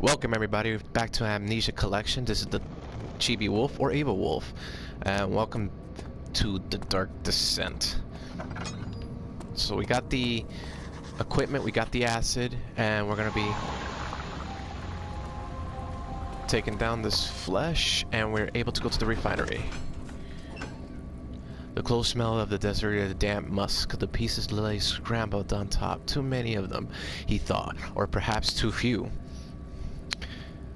Welcome everybody back to Amnesia Collection. This is the Chibi Wolf or Evil Wolf, and welcome to the Dark Descent. So we got the equipment, we got the acid, and we're gonna be taking down this flesh, and we're able to go to the refinery. The close smell of the deserted damp musk, the pieces lay scrambled on top. Too many of them, he thought, or perhaps too few.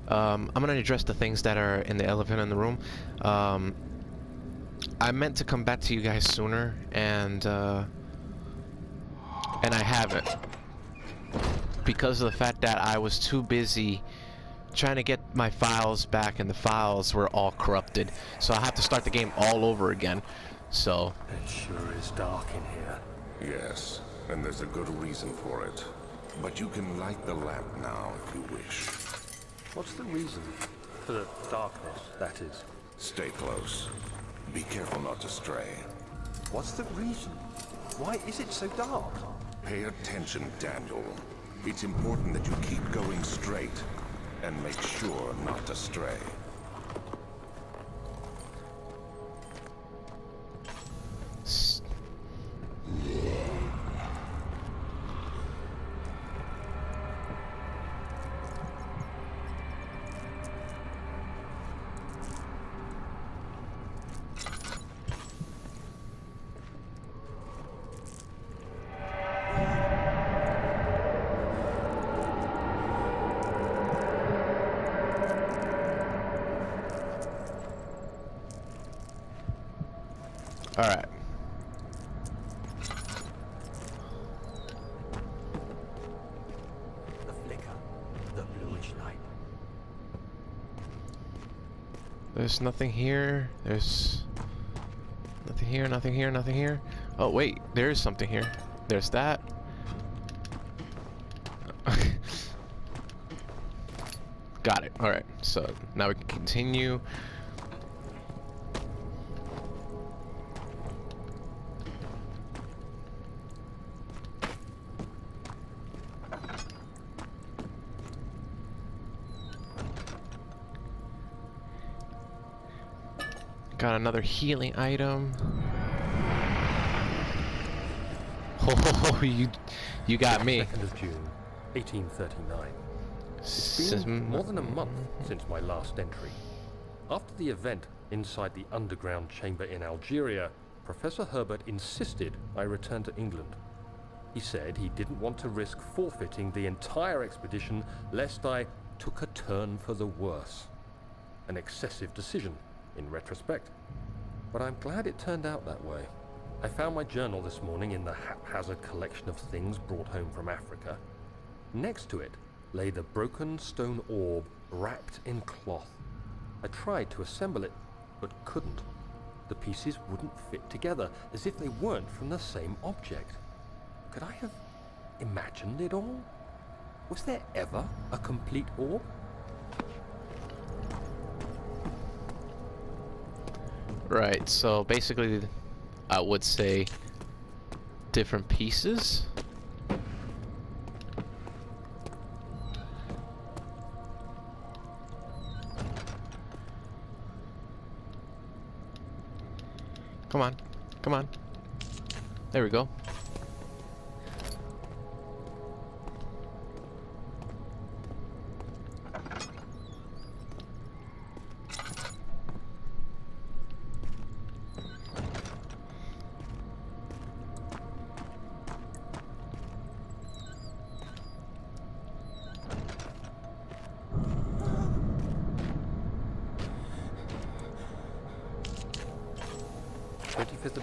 I'm gonna address the things that are in the elephant in the room. I meant to come back to you guys sooner, and I haven't, because of the fact that I was too busy trying to get my files back, and the files were all corrupted. So I have to start the game all over again. So it sure is dark in here. Yes, and there's a good reason for it. But you can light the lamp now if you wish. What's the reason for the darkness, that is? Stay close. Be careful not to stray. What's the reason? Why is it so dark? Pay attention, Daniel. It's important that you keep going straight and make sure not to stray. all right. The flicker, the bluish light. There's nothing here. There's nothing here, nothing here, nothing here. Oh wait, there is something here. There's that. Got it. Alright, so now we can continue. Got another healing item. Oh, you got me. 2nd of June, 1839. It's been more than a month since my last entry. After the event inside the underground chamber in Algeria, Professor Herbert insisted I return to England. He said he didn't want to risk forfeiting the entire expedition lest I took a turn for the worse. An excessive decision, in retrospect. But I'm glad it turned out that way. I found my journal this morning in the haphazard collection of things brought home from Africa. Next to it lay the broken stone orb wrapped in cloth. I tried to assemble it, but couldn't. The pieces wouldn't fit together, as if they weren't from the same object. Could I have imagined it all? Was there ever a complete orb? Right, so basically I would say different pieces. Come on, come on. There we go.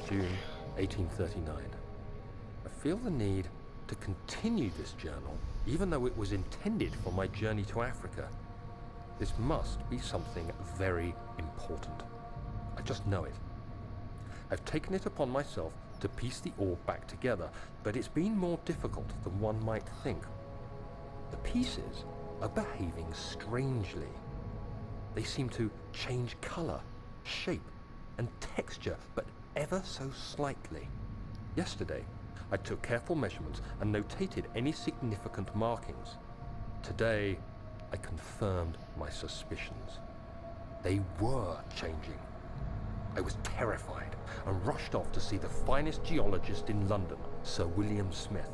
June 1839. I feel the need to continue this journal, even though it was intended for my journey to Africa. This must be something very important. I just know it. I've taken it upon myself to piece the orb back together, but it's been more difficult than one might think. The pieces are behaving strangely. They seem to change color, shape, and texture, but ever so slightly. Yesterday, I took careful measurements and notated any significant markings. Today, I confirmed my suspicions. They were changing. I was terrified and rushed off to see the finest geologist in London, Sir William Smith.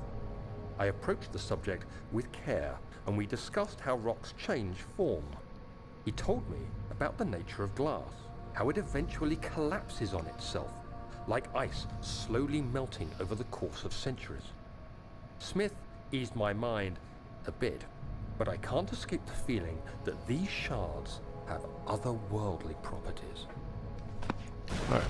I approached the subject with care, and we discussed how rocks change form. He told me about the nature of glass, how it eventually collapses on itself, like ice slowly melting over the course of centuries. Smith eased my mind a bit, but I can't escape the feeling that these shards have otherworldly properties. All right.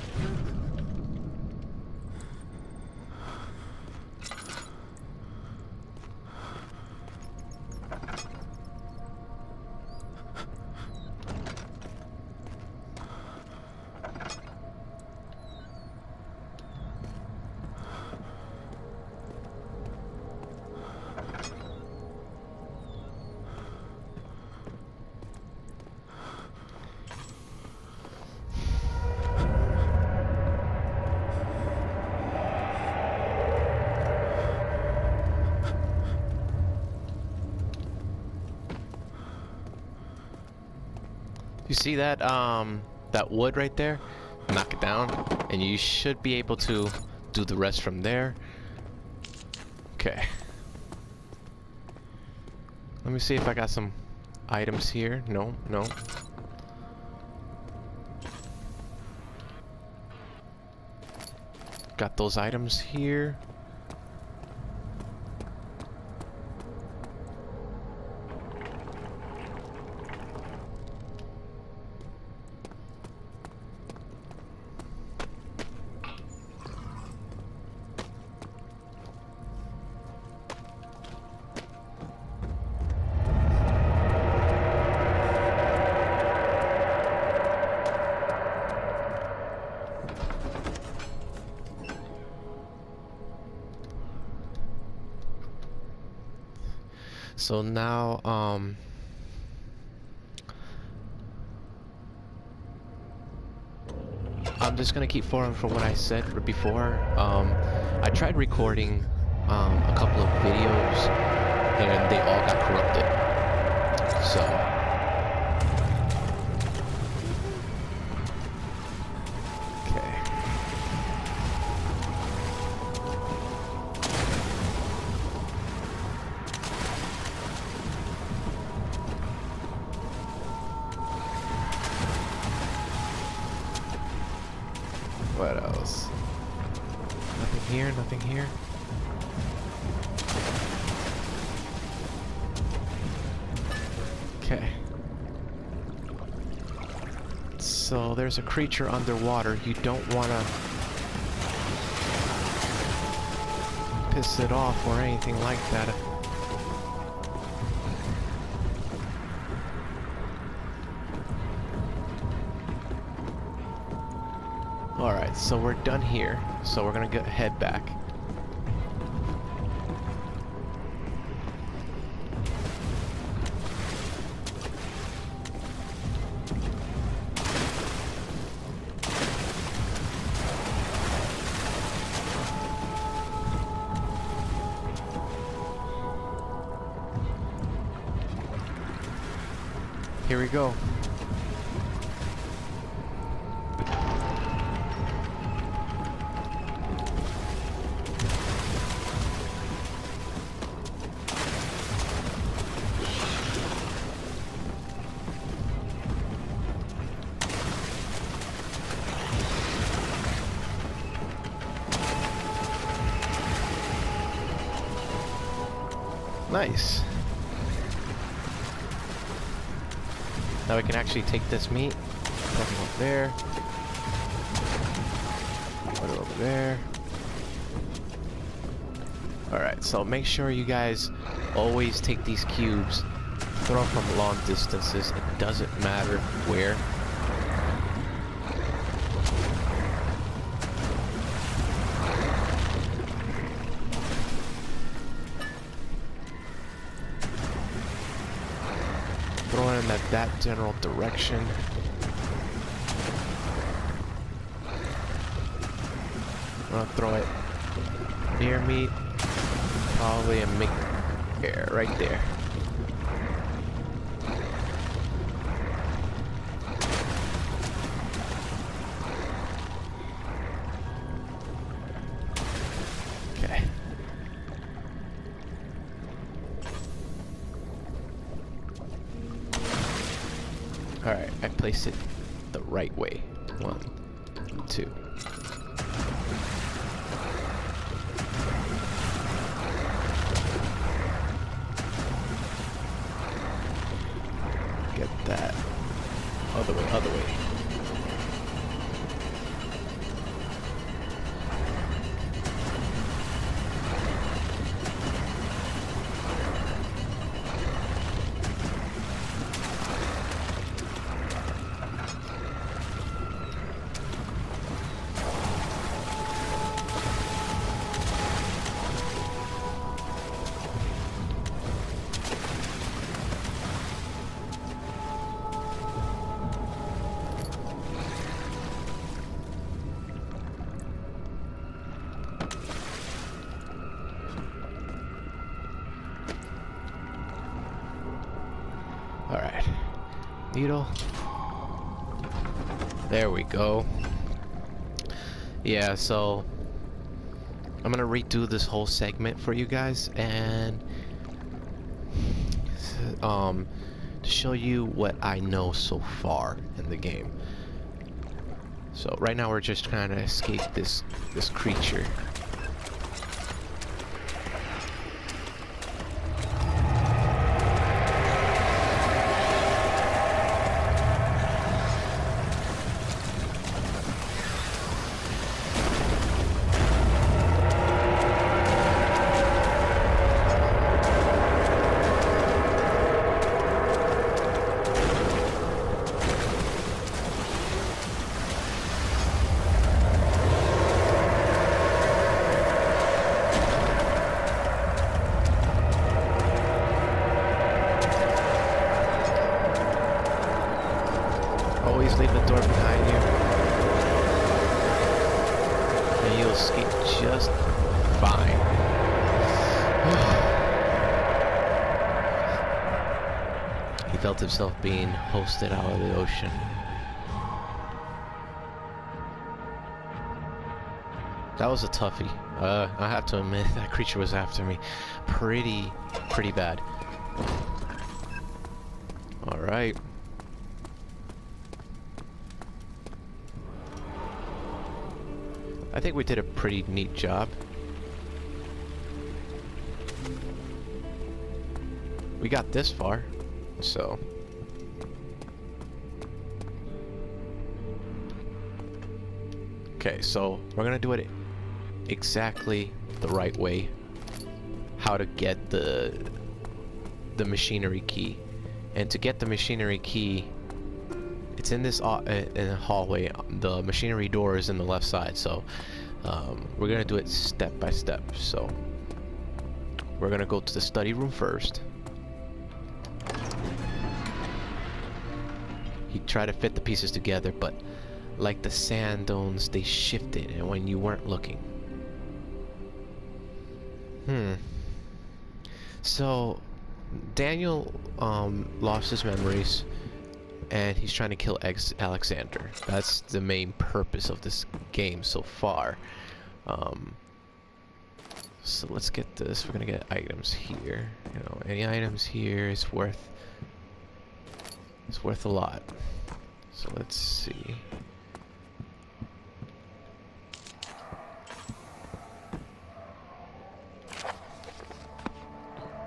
You see that that wood right there? Knock it down, and you should be able to do the rest from there. Okay. Let me see if I got some items here. No, no. Got those items here. So now, I'm just gonna keep forward from what I said before. I tried recording a couple of videos, and they all got corrupted. So, okay. What else? Nothing here, nothing here. Okay. So there's a creature underwater. You don't want to piss it off or anything like that. Alright, so we're done here. So we're gonna head back. Here we go. Nice. Now we can actually take this meat, put it over there, put it over there. Alright, so make sure you guys always take these cubes, throw from long distances. It doesn't matter where. Throw it in that general direction. I'm gonna throw it near me, probably, and make air right there. Alright, I placed it the right way. 1, 2. Get that. Other way, other way. Alright. Needle. There we go. Yeah, so I'm gonna redo this whole segment for you guys and to show you what I know so far in the game. So right now we're just trying to escape this creature. Always leave the door behind you, and you'll escape just fine. He felt himself being hosted out of the ocean. That was a toughie. I have to admit, that creature was after me pretty bad. Alright. I think we did a pretty neat job. We got this far, so. Okay, so we're gonna do it exactly the right way. How to get the machinery key. And to get the machinery key, it's in this in the hallway. The machinery door is in the left side, so we're gonna do it step by step. So we're gonna go to the study room first. He tried to fit the pieces together, but like the sand dunes, they shifted, and when you weren't looking. So Daniel lost his memories, and he's trying to kill Alexander. That's the main purpose of this game so far. So let's get this. We're gonna get items here. You know, any items here is worth. It's worth a lot. So let's see.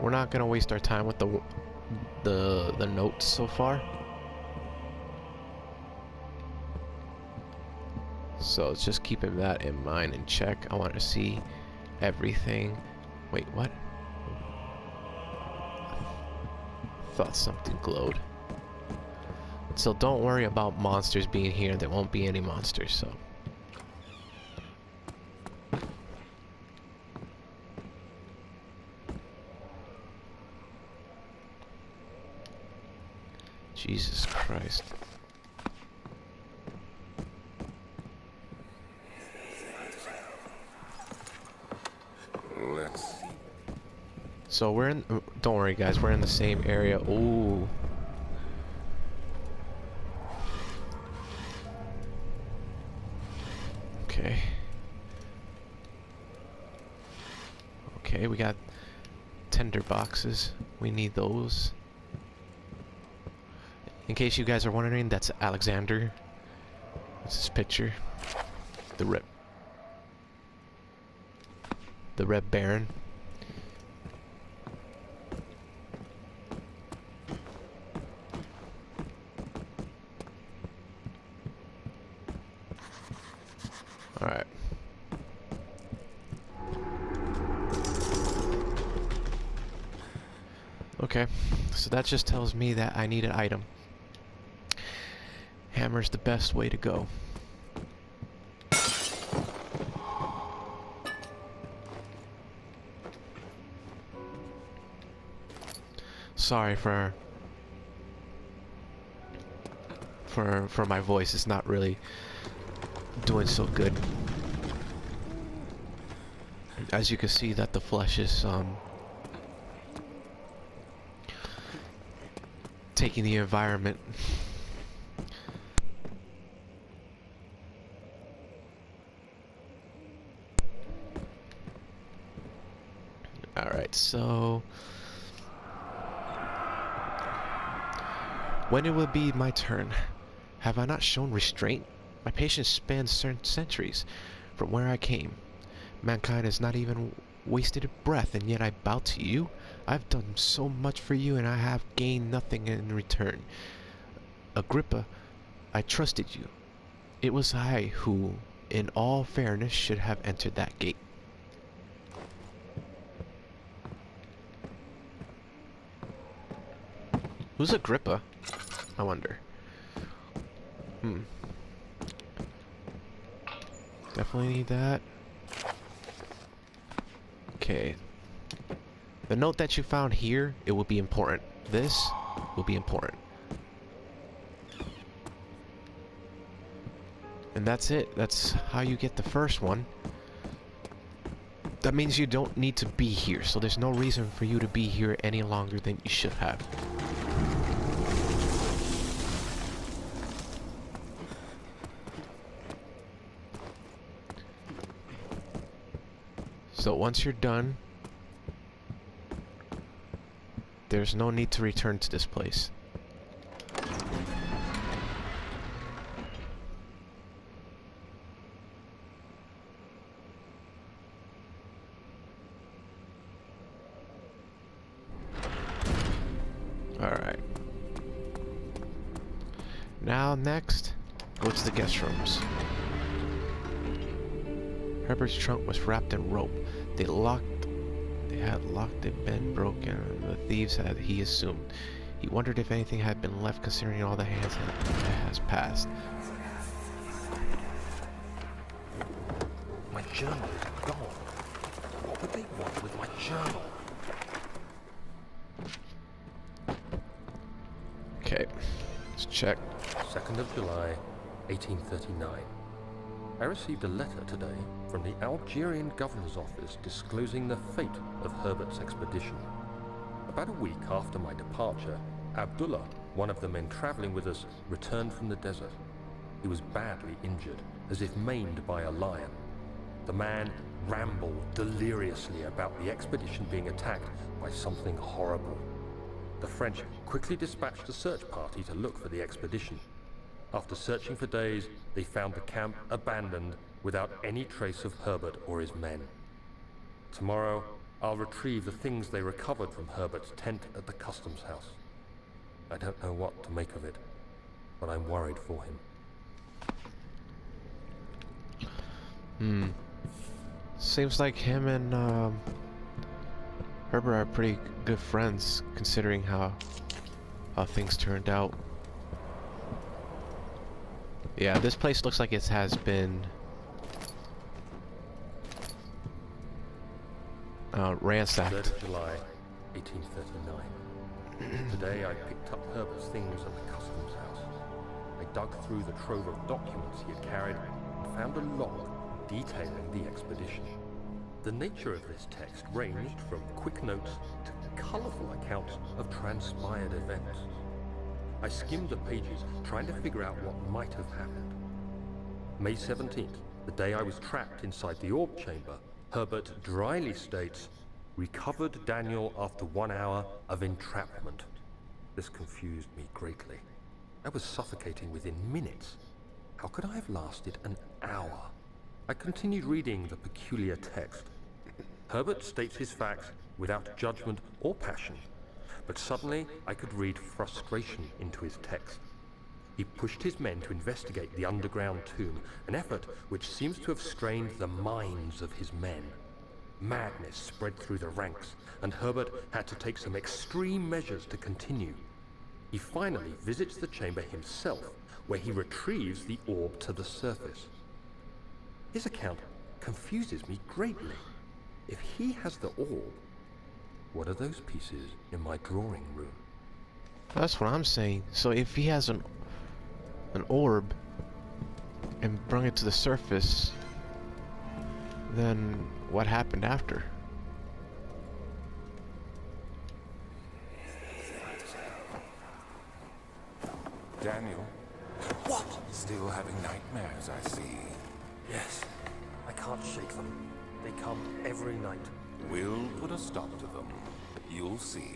We're not gonna waste our time with the notes so far. So it's just keeping that in mind and check. I want to see everything. Wait, what? Thought something glowed. So don't worry about monsters being here. There won't be any monsters, so. Jesus Christ. Let's see. So we're in. Don't worry, guys. We're in the same area. Ooh. Okay. Okay, we got tinder boxes. We need those. In case you guys are wondering, that's Alexander. That's his picture. The Red Baron. Alright. Okay, so that just tells me that I need an item. Hammer's the best way to go. Sorry for my voice. It's not really doing so good. As you can see that the flesh is taking the environment. Alright, so when it will be my turn? Have I not shown restraint? My patience spans certain centuries from where I came. Mankind has not even wasted a breath, and yet I bow to you? I've done so much for you, and I have gained nothing in return. Agrippa, I trusted you. It was I who, in all fairness, should have entered that gate. Who's Agrippa? I wonder. Definitely need that. Okay. The note that you found here, it will be important. This will be important. And that's it. That's how you get the first one. That means you don't need to be here, so there's no reason for you to be here any longer than you should have. So once you're done, there's no need to return to this place. Alright. Now next, go to the guest rooms. Herbert's trunk was wrapped in rope. They had locked it, been broken. The thieves had, he assumed. He wondered if anything had been left, considering all the hands that has passed. My journal is gone. What would they want with my journal? Okay, let's check. 2nd of July, 1839. I received a letter today from the Algerian governor's office disclosing the fate of Herbert's expedition. About a week after my departure, Abdullah, one of the men traveling with us, returned from the desert. He was badly injured, as if maimed by a lion. The man rambled deliriously about the expedition being attacked by something horrible. The French quickly dispatched a search party to look for the expedition. After searching for days, they found the camp abandoned without any trace of Herbert or his men. Tomorrow, I'll retrieve the things they recovered from Herbert's tent at the customs house. I don't know what to make of it, but I'm worried for him. Seems like him and Herbert are pretty good friends, considering how things turned out. Yeah, this place looks like it has been ransacked. 3rd of July, 1839. Today I picked up Herbert's things at the customs house. I dug through the trove of documents he had carried and found a log detailing the expedition. The nature of this text ranged from quick notes to colourful accounts of transpired events. I skimmed the pages, trying to figure out what might have happened. May 17th, the day I was trapped inside the orb chamber, Herbert dryly states, "Recovered Daniel after 1 hour of entrapment." This confused me greatly. I was suffocating within minutes. How could I have lasted an hour? I continued reading the peculiar text. Herbert states his facts without judgment or passion, but suddenly I could read frustration into his text. He pushed his men to investigate the underground tomb, an effort which seems to have strained the minds of his men. Madness spread through the ranks, and Herbert had to take some extreme measures to continue. He finally visits the chamber himself, where he retrieves the orb to the surface. His account confuses me greatly. If he has the orb, what are those pieces in my drawing room? That's what I'm saying. So if he has an orb and brought it to the surface, then what happened after? Daniel, What? still having nightmares, I see. Yes. I can't shake them. They come every night. We'll put a stop to them. You'll see.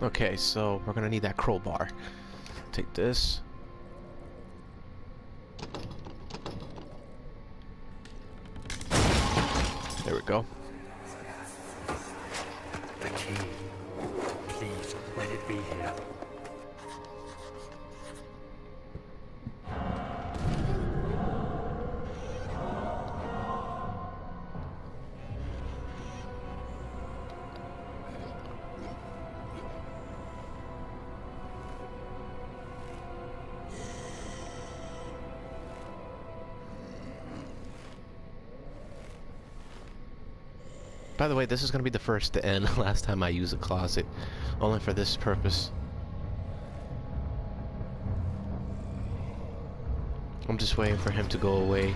Okay, so we're gonna need that crowbar. Take this. There we go. The key. Please, let it be here. By the way, this is gonna be the first to end. Last time I used a closet, only for this purpose. I'm just waiting for him to go away.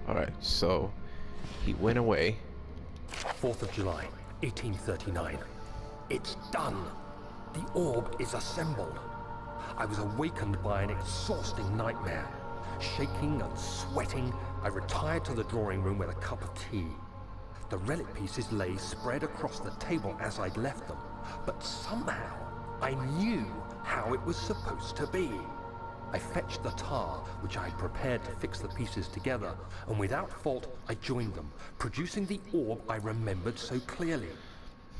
Alright, so he went away. 4th of July, 1839. It's done. The orb is assembled. I was awakened by an exhausting nightmare. Shaking and sweating, I retired to the drawing room with a cup of tea. The relic pieces lay spread across the table as I'd left them, but somehow I knew how it was supposed to be. I fetched the tar, which I had prepared to fix the pieces together, and without fault I joined them, producing the orb I remembered so clearly.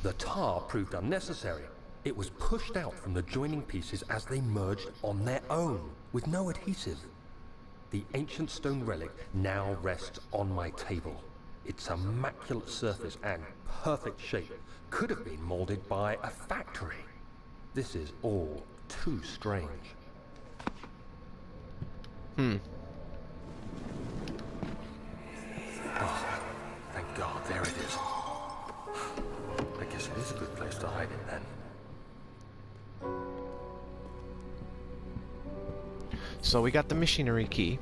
The tar proved unnecessary. It was pushed out from the joining pieces as they merged on their own, with no adhesive. The ancient stone relic now rests on my table. Its immaculate surface and perfect shape could have been molded by a factory. This is all too strange. Oh, thank God, there it is. I guess it is a good place to hide it then. So we got the machinery key,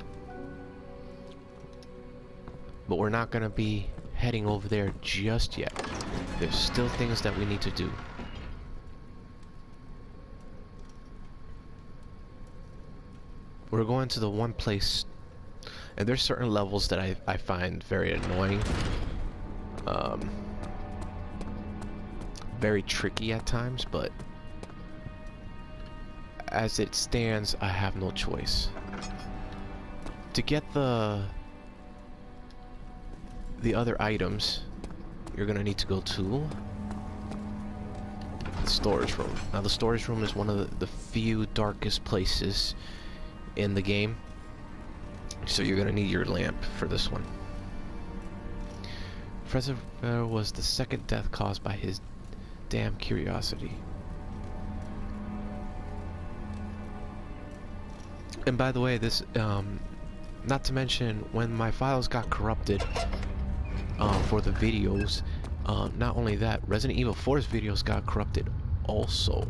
but we're not gonna be heading over there just yet. There's still things that we need to do. We're going to the one place, and there's certain levels that I find very annoying, very tricky at times, but as it stands, I have no choice. To get the other items, you're gonna need to go to the storage room. Now the storage room is one of the few darkest places in the game, so you're gonna need your lamp for this one. Professor was the second death caused by his damn curiosity. And by the way, this not to mention, when my files got corrupted for the videos, not only that, Resident Evil 4's videos got corrupted also.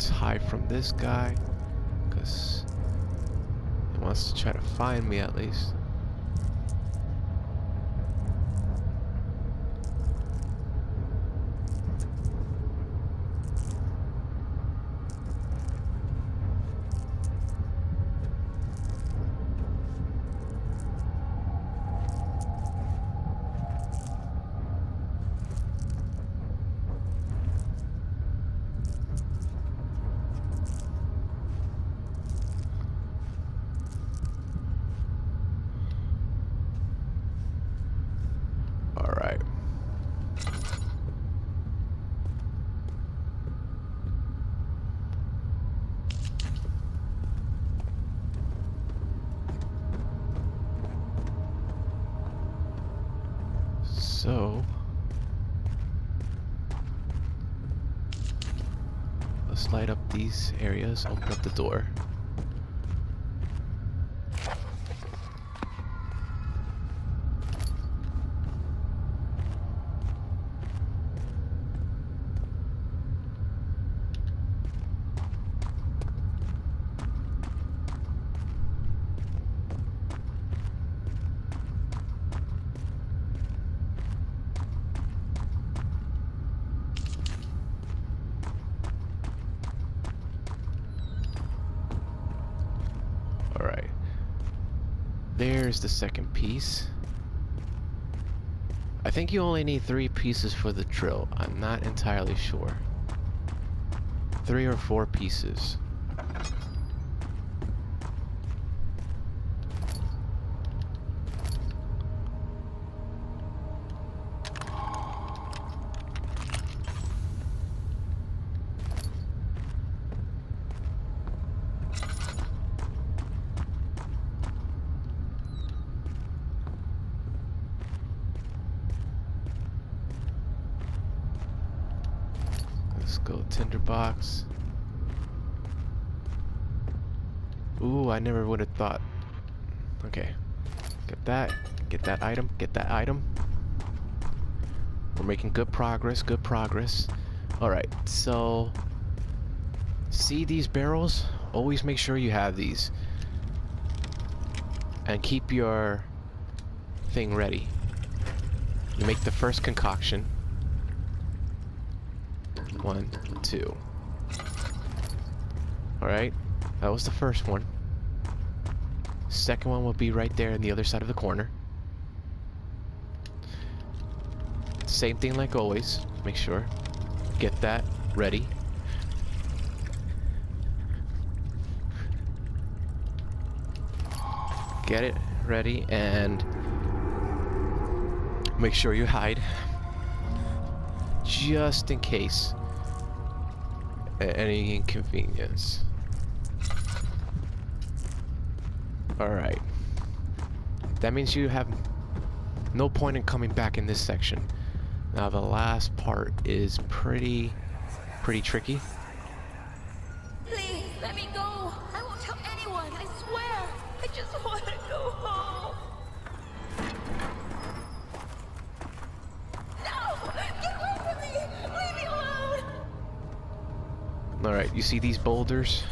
Let's hide from this guy, because he wants to try to find me at least. Alright. So let's light up these areas, open up the door. Alright. There's the second piece. I think you only need 3 pieces for the drill. I'm not entirely sure. 3 or 4 pieces. Let's go tinderbox. Ooh, I never would have thought. Okay. Get that item, get that item. We're making good progress, good progress. Alright, so see these barrels? Always make sure you have these. And keep your thing ready. You make the first concoction. 1, 2. Alright, that was the first one. Second one will be right there on the other side of the corner. Same thing like always. Make sure. Get that ready. Get it ready and make sure you hide. Just in case. Any inconvenience. Alright. That means you have no point in coming back in this section. Now the last part is pretty tricky. Please, let me go. I won't tell anyone, I swear. I just want to go home. No! Get away from me! Leave me alone! Alright, you see these boulders?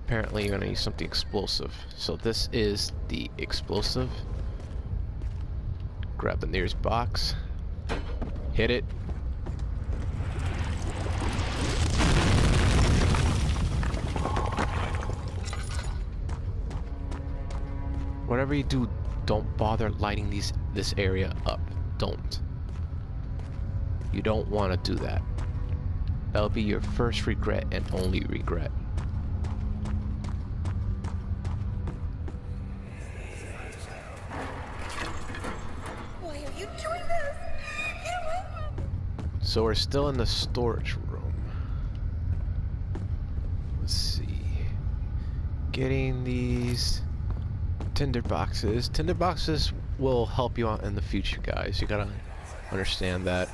Apparently you're gonna use something explosive. So this is the explosive. Grab the nearest box. Hit it. Whatever you do, don't bother lighting this area up. Don't. You don't want to do that. That'll be your first regret and only regret. Why are you doing this? Get away from me! So we're still in the storage room. Let's see. Getting these tinder boxes. Tinder boxes will help you out in the future, guys. You gotta understand that.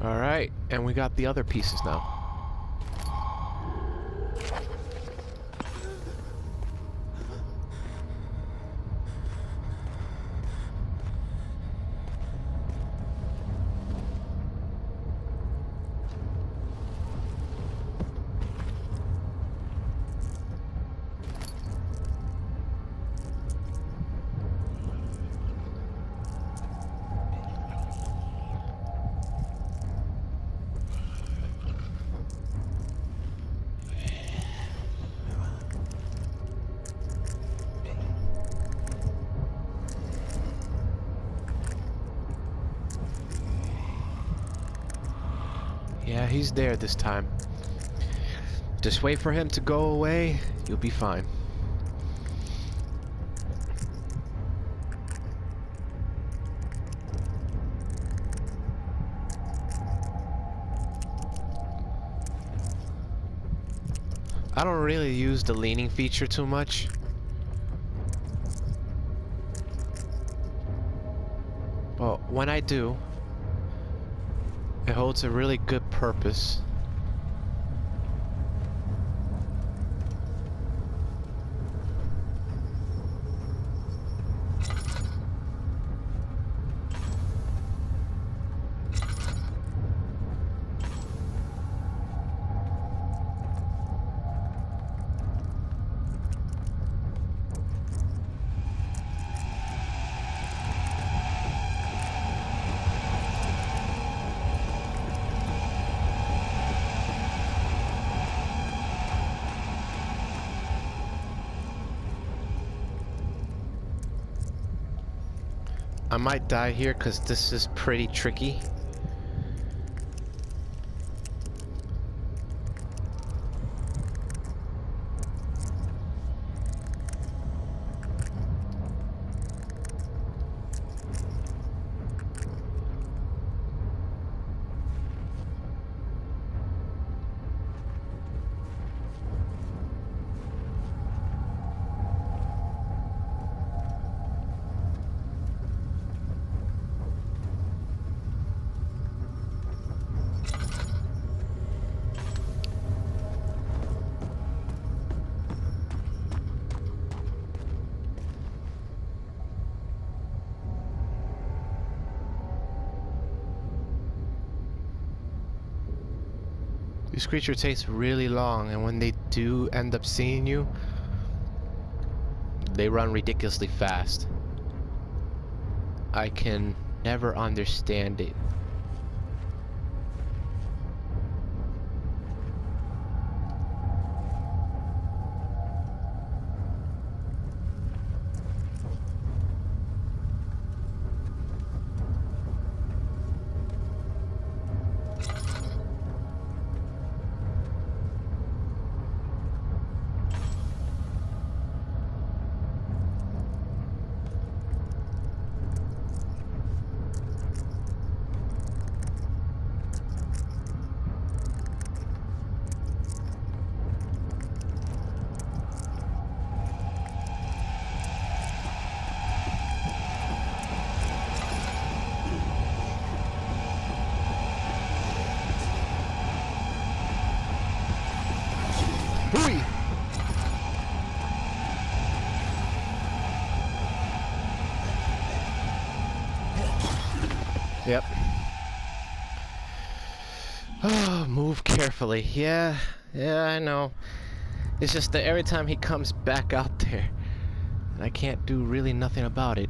Alright, and we got the other pieces now. Yeah, he's there this time. Just wait for him to go away, you'll be fine. I don't really use the leaning feature too much. But when I do, it holds a really good purpose. I might die here because this is pretty tricky. These creatures take really long, and when they do end up seeing you, they run ridiculously fast. I can never understand it. Hooey! Yep. Oh, move carefully. Yeah, I know. It's just that every time he comes back out there, I can't do really nothing about it.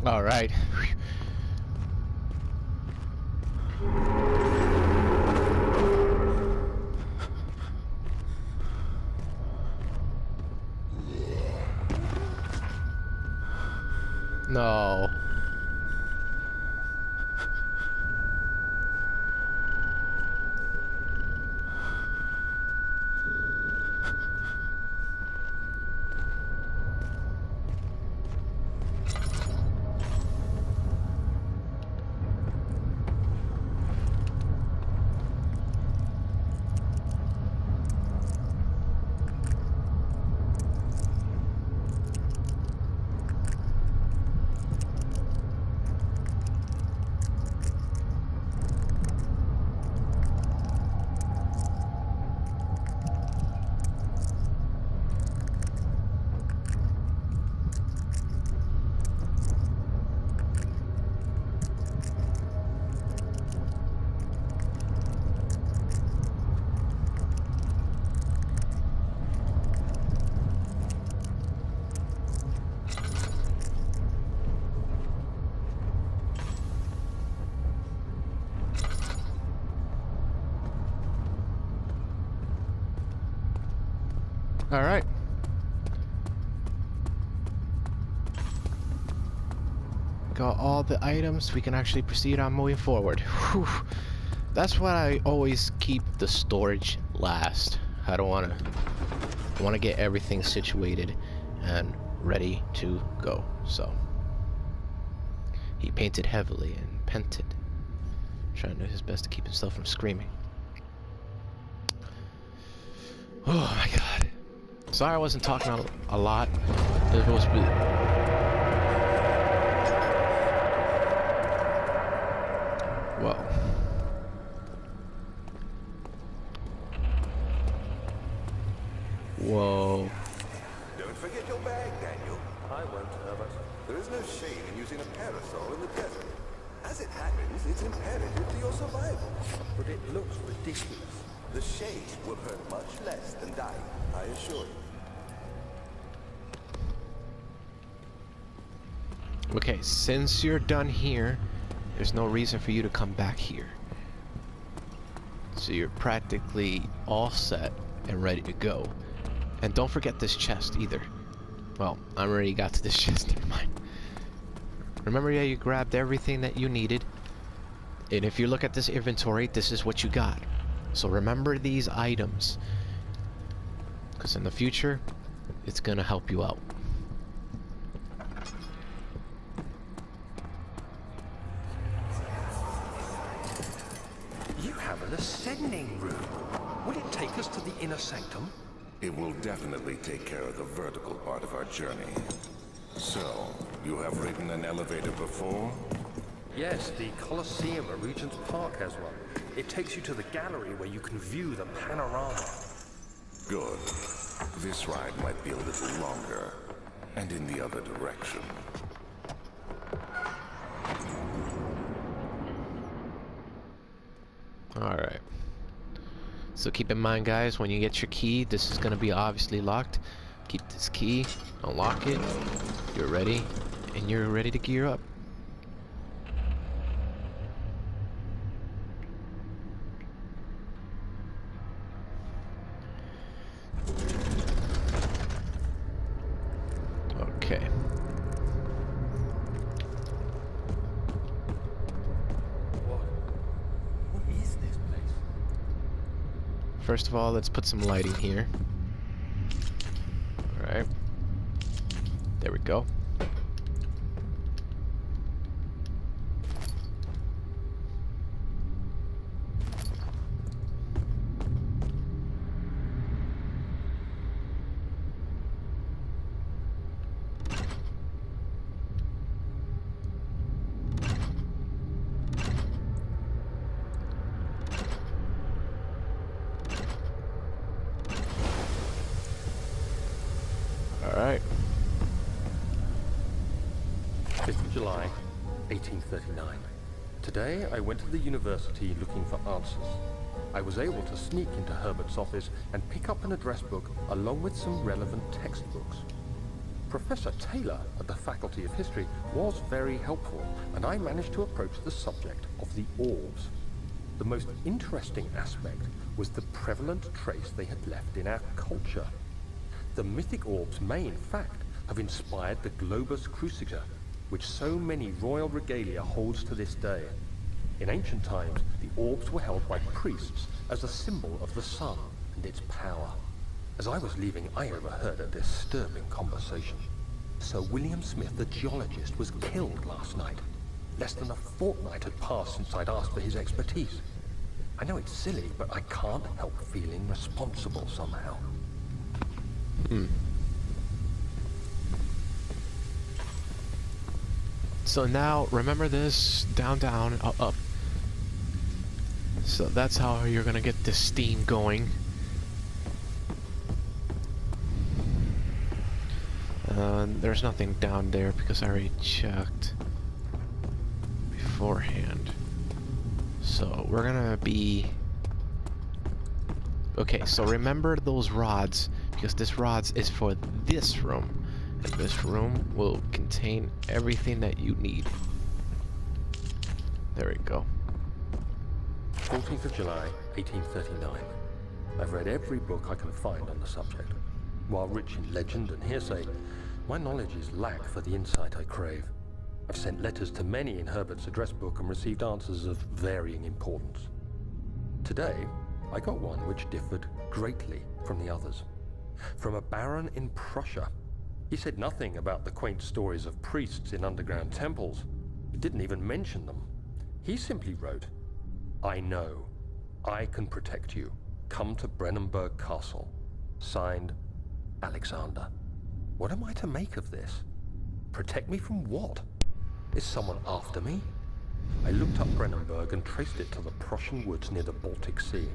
All right. No. All right. Got all the items. We can actually proceed on moving forward. Whew. That's why I always keep the storage last. I don't want to get everything situated and ready to go. So he painted heavily and panted, trying to do his best to keep himself from screaming. Oh my god. Sorry I wasn't talking a lot. It was well. Whoa. Don't forget your bag, Daniel. I won't, Herbert. There is no shame in using a parasol in the desert. As it happens, it's imperative to your survival. But it looks ridiculous. The shade will hurt much less than dying, I assure you. Okay, since you're done here, there's no reason for you to come back here. So you're practically all set and ready to go. And don't forget this chest either. Well, I already got to this chest, never mind. Remember, yeah, you grabbed everything that you needed. And if you look at this inventory, this is what you got. So remember these items, because in the future, it's gonna help you out. You have an ascending room. Will it take us to the inner sanctum? It will definitely take care of the vertical part of our journey. So, you have ridden an elevator before? Yes, the Colosseum at Regent's Park has one. It takes you to the gallery where you can view the panorama. Good. This ride might be a little longer, and in the other direction. Alright. So keep in mind, guys, when you get your key, this is going to be obviously locked. Keep this key, unlock it, you're ready, and you're ready to gear up. Okay. What is this place? First of all, let's put some lighting here. Alright. There we go. Alright. 5th of July, 1839. Today, I went to the university looking for answers. I was able to sneak into Herbert's office and pick up an address book along with some relevant textbooks. Professor Taylor at the Faculty of History was very helpful, and I managed to approach the subject of the orbs. The most interesting aspect was the prevalent trace they had left in our culture. The mythic orbs may, in fact, have inspired the globus cruciger, which so many royal regalia holds to this day. In ancient times, the orbs were held by priests as a symbol of the sun and its power. As I was leaving, I overheard a disturbing conversation. Sir William Smith, the geologist, was killed last night. Less than a fortnight had passed since I'd asked for his expertise. I know it's silly, but I can't help feeling responsible somehow. So now, remember this, down, down, up, up. So that's how you're gonna get this steam going. There's nothing down there because I already checked beforehand. So we're gonna be... Okay, so remember those rods, because this rods is for this room. And this room will contain everything that you need. There we go. 14th of July, 1839. I've read every book I can find on the subject. While rich in legend and hearsay, my knowledge is lack for the insight I crave. I've sent letters to many in Herbert's address book and received answers of varying importance. Today, I got one which differed greatly from the others. From a baron in Prussia. He said nothing about the quaint stories of priests in underground temples. He didn't even mention them. He simply wrote, "I know. I can protect you. Come to Brennenburg Castle. Signed, Alexander." What am I to make of this? Protect me from what? Is someone after me? I looked up Brennenburg and traced it to the Prussian woods near the Baltic Sea.